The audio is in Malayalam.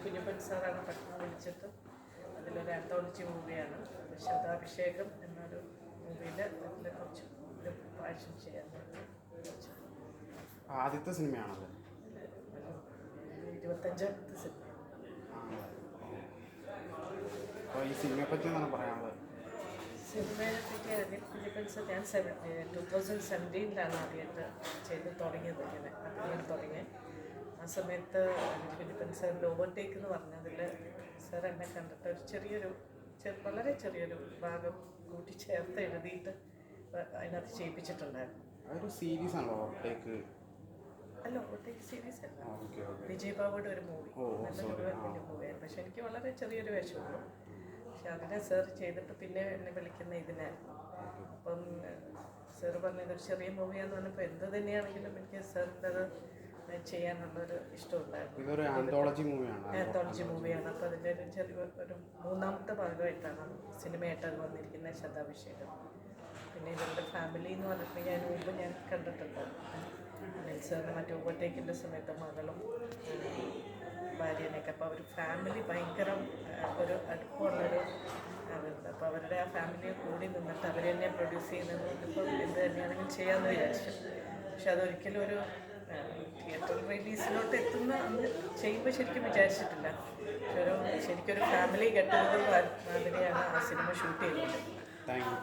കുഞ്ഞപ്പൻ സാറാണ് പട്ടണം വിളിച്ചിട്ട് അതിലൊരു ആന്തോളജി മൂവിയാണ് ശതാഭിഷേകം എന്നൊരു മൂവിയിൽ അതിൽ കുറച്ച് ഒരു പ്രാവശ്യം ചെയ്യാൻ ആദ്യത്തെ സിനിമയാണത്. 25ാമത്തെ സിനിമ. അപ്പോൾ ഈ സിനിമയെ പറ്റി എന്താണ് പറയാനുള്ളത്? സിനിമയെ പറ്റി ആദ്യം കുഞ്ഞപ്പൻസ് ഞാൻ 2017 ആദ്യമായിട്ട് ചെയ്ത് തുടങ്ങിയത്. ഇങ്ങനെ അഭിനയം തുടങ്ങി. ആ സമയത്ത് കുഞ്ഞപ്പൻ സാറിൻ്റെ ഓവർടേക്ക് എന്ന് പറഞ്ഞതിൽ സാർ എന്നെ കണ്ടിട്ട് ഒരു വളരെ ചെറിയൊരു ഭാഗം കൂട്ടിച്ചേർത്ത് എഴുതിയിട്ട് അതിനകത്ത് ചെയ്യിപ്പിച്ചിട്ടുണ്ടായിരുന്നു. അതൊരു സീരീസ് ആണല്ലോ ഓവർടേക്ക്? അല്ല, ഓവർടേക്ക് സീരീസ് അല്ല, വിജയ് ബാബുയുടെ ഒരു മൂവി, നല്ല വലിയ മൂവിയായിരുന്നു. പക്ഷെ എനിക്ക് വളരെ ചെറിയൊരു വേഷമുള്ളൂ. പക്ഷെ അതിനെ സാർ ചെയ്തിട്ട് പിന്നെ എന്നെ വിളിക്കുന്ന ഇതിനായിരുന്നു. അപ്പം സാറ് പറഞ്ഞത് ഒരു ചെറിയ മൂവിയാന്ന് പറഞ്ഞപ്പോൾ എന്ത് തന്നെയാണെങ്കിലും എനിക്ക് സാറിൻ്റെ അത് ചെയ്യാനുള്ളൊരു ഇഷ്ടമുണ്ടായിരുന്നു. ആന്തോളജി മൂവിയാണ്. അപ്പോൾ അതിൻ്റെ ഒരു 3ാമത്തെ ഭാഗമായിട്ടാണ് സിനിമയായിട്ട് അത് വന്നിരിക്കുന്നത്, ശതാഭിഷേകം. പിന്നെ ഇവരുടെ ഫാമിലി എന്ന് പറഞ്ഞപ്പോൾ മുമ്പ് ഞാൻ കണ്ടിട്ടുണ്ട്. അനിൽ സാറിന് മറ്റേ ഓവർടേക്കിൻ്റെ സമയത്ത് മകളും ഭാര്യനെയൊക്കെ. അപ്പോൾ അവർ ഫാമിലി ഭയങ്കര ഒരു അടുപ്പമുള്ളൊരു അതുണ്ട്. അപ്പോൾ അവരുടെ ആ ഫാമിലിയെ കൂടി നിന്നിട്ട് അവർ തന്നെ പ്രൊഡ്യൂസ് ചെയ്യുന്നത് കൊണ്ടിപ്പോൾ എന്ത് തന്നെയാണെങ്കിലും ചെയ്യാമെന്ന് വിചാരിച്ചു. പക്ഷെ അതൊരിക്കലും ഒരു തിയേറ്റർ റിലീസിലോട്ട് എത്തുന്ന അന്ന് ചെയ്യുമ്പോൾ ശരിക്കും വിചാരിച്ചിട്ടില്ല. പക്ഷെ ശരിക്കൊരു ഫാമിലി ഗെറ്റ് ടുഗദർ മാതിരിയാണ് ആ സിനിമ ഷൂട്ട് ചെയ്തത്. Thank you.